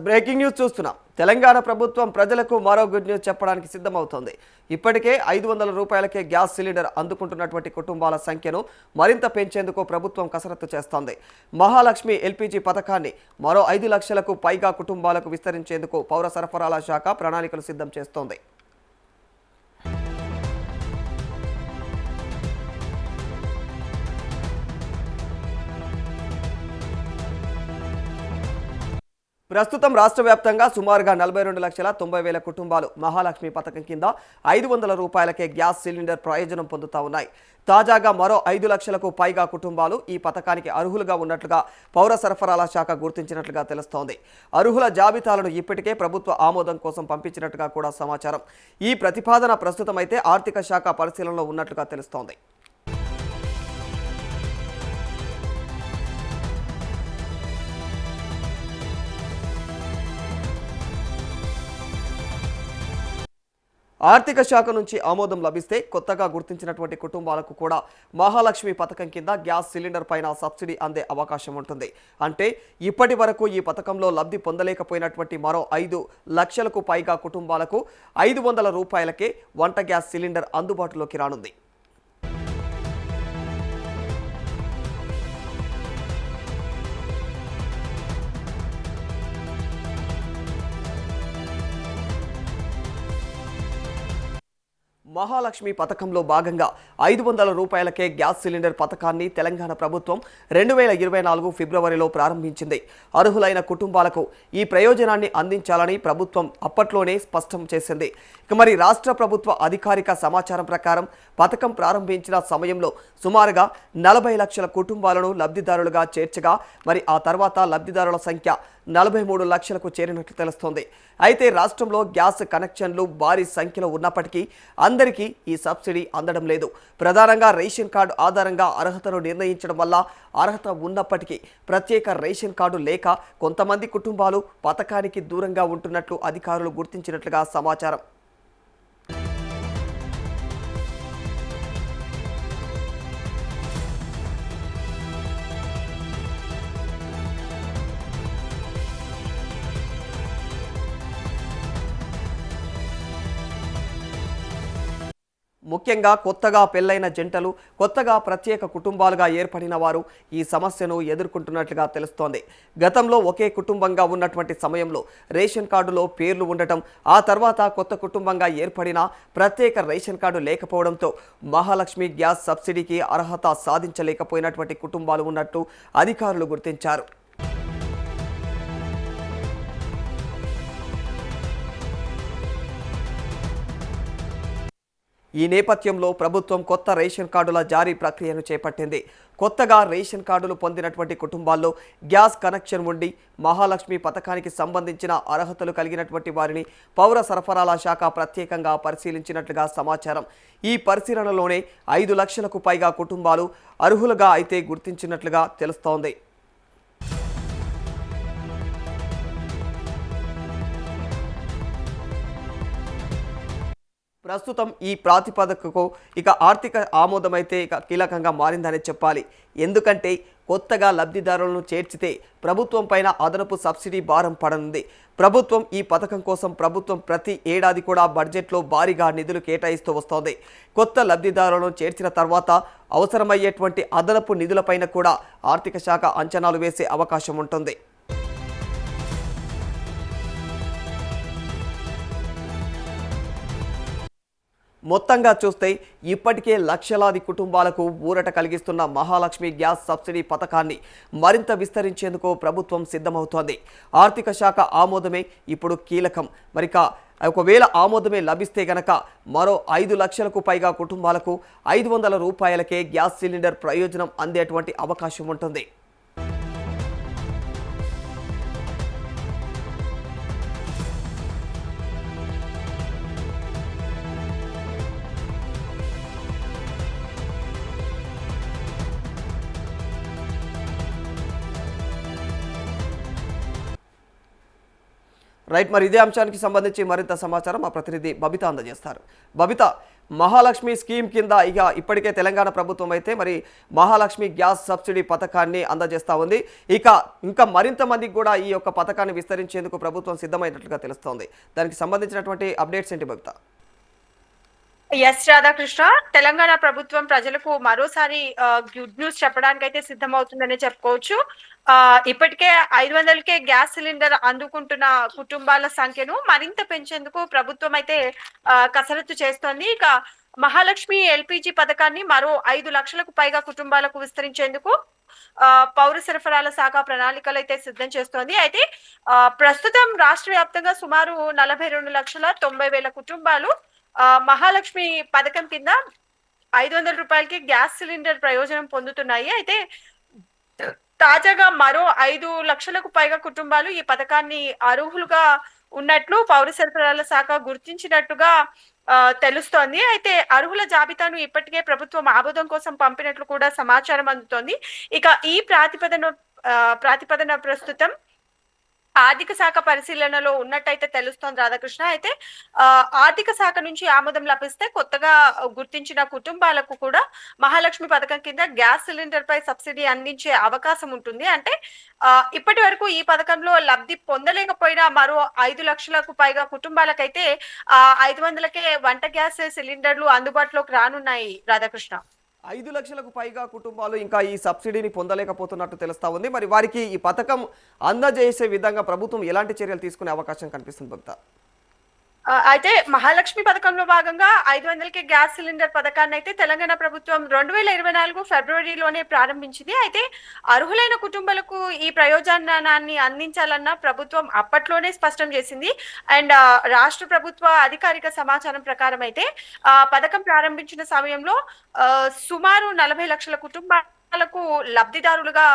Breaking news చూస్తున్నాం. తెలంగాణ ప్రభుత్వం ప్రజలకు మరో గుడ్ న్యూస్ చెప్పడానికి సిద్ధమవుతోంది. ఇప్పటికే 500 రూపాయలకే గ్యాస్ సిలిండర్ అందుకుంటున్నటువంటి కుటుంబాల సంఖ్యను మరింత పెంచేందుకు ప్రభుత్వం కసరత్తు చేస్తోంది. మహాలక్ష్మి ఎల్పీజీ పథకాన్ని మరో 5 లక్షలకు పైగా కుటుంబాలకు విస్తరించేందుకు పౌర సరఫరాల శాఖ ప్రణాళికలు సిద్ధం చేస్తోంది. ప్రస్తుతం రాష్ట్ర వ్యాప్తంగా సుమారుగా 42,90,000 కుటుంబాలు మహాలక్ష్మి పథకం కింద 500 రూపాయలకే గ్యాస్ సిలిండర్ ప్రయోజనం పొందుతా ఉన్నాయి. తాజాగా మరో 5 లక్షలకు పైగా కుటుంబాలు ఈ పథకానికి అర్హులుగా ఉన్నట్లుగా పౌర సరఫరాల శాఖ గుర్తించినట్లుగా తెలుస్తోంది. అర్హుల జాబితాలను ఇప్పటికే ప్రభుత్వ ఆమోదం కోసం పంపించినట్టుగా కూడా సమాచారం. ఈ ప్రతిపాదన ప్రస్తుతం అయితే ఆర్థిక శాఖ పరిశీలనలో ఉన్నట్లుగా తెలుస్తోంది. ఆర్థిక శాఖ నుంచి ఆమోదం లభిస్తే కొత్తగా గుర్తించినటువంటి కుటుంబాలకు కూడా మహాలక్ష్మి పథకం కింద గ్యాస్ సిలిండర్ పైన సబ్సిడీ అందే అవకాశం ఉంటుంది. అంటే ఇప్పటి వరకు ఈ పథకంలో లబ్ధి పొందలేకపోయినటువంటి మరో 5 లక్షలకు పైగా కుటుంబాలకు 500 రూపాయలకే వంట గ్యాస్ సిలిండర్ అందుబాటులోకి రానుంది. మహాలక్ష్మి పథకంలో భాగంగా 500 రూపాయలకే గ్యాస్ సిలిండర్ పథకాన్ని తెలంగాణ ప్రభుత్వం 2024 ఫిబ్రవరిలో ప్రారంభించింది. అర్హులైన కుటుంబాలకు ఈ ప్రయోజనాన్ని అందించాలని ప్రభుత్వం అప్పట్లోనే స్పష్టం చేసింది. మరి రాష్ట్ర ప్రభుత్వ అధికారిక సమాచారం ప్రకారం పథకం ప్రారంభించిన సమయంలో సుమారుగా 40 లక్షల కుటుంబాలను లబ్ధిదారులుగా చేర్చగా మరి ఆ తర్వాత లబ్ధిదారుల సంఖ్య 43 లక్షలకు చేరినట్లు తెలుస్తోంది. అయితే రాష్ట్రంలో గ్యాస్ కనెక్షన్లు భారీ సంఖ్యలో ఉన్నప్పటికీ అందరికీ ఈ సబ్సిడీ అందడం లేదు. ప్రధానంగా రేషన్ కార్డు ఆధారంగా అర్హతను నిర్ణయించడం వల్ల అర్హత ఉన్నప్పటికీ ప్రత్యేక రేషన్ కార్డు లేక కొంతమంది కుటుంబాలు పథకానికి దూరంగా ఉంటున్నట్లు అధికారులు గుర్తించినట్లుగా సమాచారం. ముఖ్యంగా కొత్తగా పెళ్లైన జంటలు, కొత్తగా ప్రత్యేక కుటుంబాలుగా ఏర్పడిన వారు ఈ సమస్యను ఎదుర్కొంటున్నట్లుగా తెలుస్తోంది. గతంలో ఒకే కుటుంబంగా ఉన్నటువంటి సమయంలో రేషన్ కార్డులో పేర్లు ఉండటం, ఆ తర్వాత కొత్త కుటుంబంగా ఏర్పడిన ప్రత్యేక రేషన్ కార్డు లేకపోవడంతో మహాలక్ష్మి గ్యాస్ సబ్సిడీకి అర్హత సాధించలేకపోయినటువంటి కుటుంబాలు ఉన్నట్టు అధికారులు గుర్తించారు. ఈ నేపథ్యంలో ప్రభుత్వం కొత్త రేషన్ కార్డుల జారీ ప్రక్రియను చేపట్టింది. కొత్తగా రేషన్ కార్డులు పొందినటువంటి కుటుంబాల్లో గ్యాస్ కనెక్షన్ ఉండి మహాలక్ష్మి పథకానికి సంబంధించిన అర్హతలు కలిగినటువంటి వారిని పౌర సరఫరాల శాఖ ప్రత్యేకంగా పరిశీలించినట్లుగా సమాచారం. ఈ పరిశీలనలోనే 5 లక్షలకు పైగా కుటుంబాలు అర్హులుగా అయితే గుర్తించినట్లుగా తెలుస్తోంది. ప్రస్తుతం ఈ ప్రాతిపదికకు ఇక ఆర్థిక ఆమోదమైతే ఇక కీలకంగా మారిందని చెప్పాలి. ఎందుకంటే కొత్తగా లబ్ధిదారులను చేర్చితే ప్రభుత్వం పైన అదనపు సబ్సిడీ భారం పడనుంది. ప్రభుత్వం ఈ పథకం కోసం ప్రతి ఏడాది కూడా బడ్జెట్లో భారీగా నిధులు కేటాయిస్తూ వస్తోంది. కొత్త లబ్ధిదారులను చేర్చిన తర్వాత అవసరమయ్యేటువంటి అదనపు నిధులపైన కూడా ఆర్థిక శాఖ అంచనాలు వేసే అవకాశం ఉంటుంది. మొత్తంగా చూస్తే ఇప్పటికే లక్షలాది కుటుంబాలకు ఊరట కలిగిస్తున్న మహాలక్ష్మి గ్యాస్ సబ్సిడీ పథకాన్ని మరింత విస్తరించేందుకు ప్రభుత్వం సిద్ధమవుతోంది. ఆర్థిక శాఖ ఆమోదమే ఇప్పుడు కీలకం. ఒకవేళ ఆమోదమే లభిస్తే గనక మరో 5 లక్షలకు పైగా కుటుంబాలకు 500 రూపాయలకే గ్యాస్ సిలిండర్ ప్రయోజనం అందేటువంటి అవకాశం ఉంటుంది. రైట్, మరి ఇదే అంశానికి సంబంధించి మరింత సమాచారం మా ప్రతినిధి బబిత అందజేస్తారు. బబిత, మహాలక్ష్మి స్కీమ్ కింద ఇక ఇప్పటికే తెలంగాణ ప్రభుత్వం అయితే మరి మహాలక్ష్మి గ్యాస్ సబ్సిడీ పథకాన్ని అందజేస్తూ ఉంది. ఇంకా మరింత మందికి కూడా ఈ యొక్క పథకాన్ని విస్తరించేందుకు ప్రభుత్వం సిద్ధమైనట్లుగా తెలుస్తోంది. దానికి సంబంధించినటువంటి అప్డేట్స్ ఏంటి బబిత? ఎస్ రాధాకృష్ణ, తెలంగాణ ప్రభుత్వం ప్రజలకు మరోసారి గుడ్ న్యూస్ చెప్పడానికి అయితే సిద్ధమవుతుందని చెప్పుకోవచ్చు. ఇప్పటికే 500కే గ్యాస్ సిలిండర్ అందుకుంటున్న కుటుంబాల సంఖ్యను మరింత పెంచేందుకు ప్రభుత్వం అయితే కసరత్తు చేస్తోంది. ఇక మహాలక్ష్మి ఎల్పిజి పథకాన్ని మరో 5 లక్షలకు పైగా కుటుంబాలకు విస్తరించేందుకు పౌర సరఫరాల శాఖ ప్రణాళికలు అయితే సిద్ధం చేస్తోంది. అయితే ప్రస్తుతం రాష్ట్ర వ్యాప్తంగా సుమారు 42,90,000 కుటుంబాలు మహాలక్ష్మి పథకం కింద 500 రూపాయలకి గ్యాస్ సిలిండర్ ప్రయోజనం పొందుతున్నాయి. అయితే తాజాగా మరో 5 లక్షలకు పైగా కుటుంబాలు ఈ పథకాన్ని అర్హులుగా ఉన్నట్లు పౌర సరఫరాల శాఖ గుర్తించినట్టుగా తెలుస్తోంది. అయితే అర్హుల జాబితాను ఇప్పటికే ప్రభుత్వం ఆమోదం కోసం పంపినట్లు కూడా సమాచారం అందుతోంది. ఇక ఈ ప్రాతిపదన ప్రస్తుతం ఆర్థిక శాఖ పరిశీలనలో ఉన్నట్టయితే తెలుస్తోంది రాధాకృష్ణ. అయితే ఆర్థిక శాఖ నుంచి ఆమోదం లభిస్తే కొత్తగా గుర్తించిన కుటుంబాలకు కూడా మహాలక్ష్మి పథకం కింద గ్యాస్ సిలిండర్ పై సబ్సిడీ అందించే అవకాశం ఉంటుంది. అంటే ఇప్పటి వరకు ఈ పథకంలో లబ్ధి పొందలేకపోయినా మరో 5 లక్షలకు పైగా కుటుంబాలకైతే 500కే వంట గ్యాస్ సిలిండర్లు అందుబాటులోకి రానున్నాయి రాధాకృష్ణ. 5 లక్షలకు పైగా కుటుంబాలు ఇంకా ఈ సబ్సిడీని పొందలేకపోతున్నట్టు తెలుస్తా ఉంది. మరి వారికి ఈ పథకం అందజేసే విధంగా ప్రభుత్వం ఎలాంటి చర్యలు తీసుకునే అవకాశం కనిపిస్తుంది భక్త? అయితే మహాలక్ష్మి పథకంలో భాగంగా 500కే గ్యాస్ సిలిండర్ పథకాన్ని అయితే తెలంగాణ ప్రభుత్వం 2024 ఫిబ్రవరిలోనే ప్రారంభించింది. అయితే అర్హులైన కుటుంబాలకు ఈ ప్రయోజనాన్ని అందించాలన్న ప్రభుత్వం అప్పట్లోనే స్పష్టం చేసింది. అండ్ రాష్ట్ర ప్రభుత్వ అధికారిక సమాచారం ప్రకారం అయితే పథకం ప్రారంభించిన సమయంలో సుమారు 40 లక్షల కుటుంబాలకు లబ్ధిదారులుగా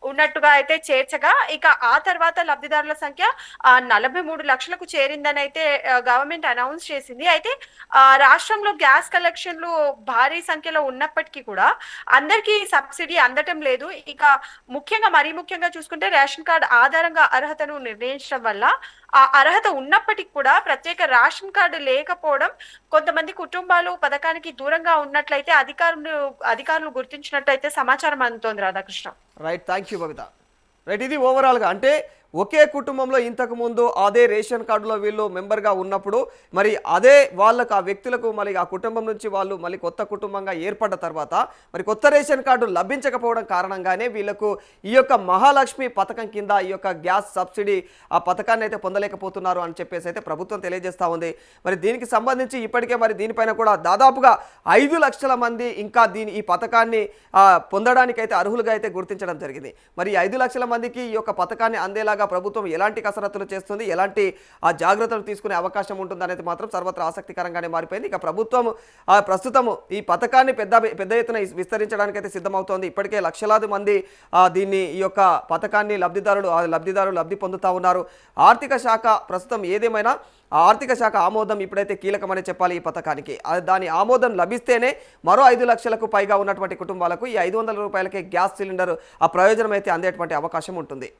ఉన్నట్టుగా అయితే చేర్చగా, ఇక ఆ తర్వాత లబ్ధిదారుల సంఖ్య 43 లక్షలకు చేరిందని అయితే గవర్నమెంట్ అనౌన్స్ చేసింది. అయితే రాష్ట్రంలో గ్యాస్ కలెక్షన్లు భారీ సంఖ్యలో ఉన్నప్పటికీ కూడా అందరికీ సబ్సిడీ అందటం లేదు. ఇక మరీ ముఖ్యంగా చూసుకుంటే రేషన్ కార్డు ఆధారంగా అర్హతను నిర్ణయించడం వల్ల ఆ అర్హత ఉన్నప్పటికీ కూడా ప్రత్యేక రేషన్ కార్డు లేకపోవడం కొంతమంది కుటుంబాలు పథకానికి దూరంగా ఉన్నట్లయితే అధికారులు గుర్తించినట్లయితే సమాచారం అందుతోంది Radhakrishna. Right, thank you Babita. Right, ఇది ఓవరాల్గా అంటే ఒకే కుటుంబంలో ఇంతకు ముందు అదే రేషన్ కార్డులో వీళ్ళు మెంబర్గా ఉన్నప్పుడు మరి అదే వాళ్ళకు ఆ వ్యక్తులకు మళ్ళీ ఆ కుటుంబం నుంచి వాళ్ళు మళ్ళీ కొత్త కుటుంబంగా ఏర్పడ్డ తర్వాత మరి కొత్త రేషన్ కార్డు లభించకపోవడం కారణంగానే వీళ్ళకు ఈ యొక్క మహాలక్ష్మి పథకం కింద ఈ యొక్క గ్యాస్ సబ్సిడీ ఆ పథకాన్ని అయితే పొందలేకపోతున్నారు అని చెప్పేసి అయితే ప్రభుత్వం తెలియజేస్తూ ఉంది. మరి దీనికి సంబంధించి ఇప్పటికే మరి దీనిపైన కూడా దాదాపుగా 5 లక్షల మంది ఇంకా ఈ పథకాన్ని పొందడానికైతే అర్హులుగా అయితే గుర్తించడం జరిగింది. మరి 5 లక్షల మందికి ఈ యొక్క పథకాన్ని అందేలాగా ప్రభుత్వం ఎలాంటి కసరత్తులు చేస్తుంది, ఎలాంటి జాగ్రత్తలు తీసుకునే అవకాశం ఉంటుంది అనేది మాత్రం సర్వత్రా ఆసక్తికరంగానే మారిపోయింది. ఇక ప్రభుత్వం ప్రస్తుతం ఈ పథకాన్ని పెద్ద ఎత్తున విస్తరించడానికి అయితే సిద్ధమవుతోంది. ఇప్పటికే లక్షలాది మంది ఈ యొక్క పథకాన్ని లబ్ధి పొందుతూ ఉన్నారు. ఆర్థిక శాఖ ప్రస్తుతం ఏదేమైనా ఆర్థిక శాఖ ఆమోదం ఇప్పుడైతే కీలకమని చెప్పాలి ఈ పథకానికి. దాని ఆమోదం లభిస్తేనే మరో 5 లక్షలకు పైగా ఉన్నటువంటి కుటుంబాలకు ఈ 500 రూపాయలకే గ్యాస్ సిలిండర్ ఆ ప్రయోజనం అయితే అందేటువంటి అవకాశం ఉంటుంది.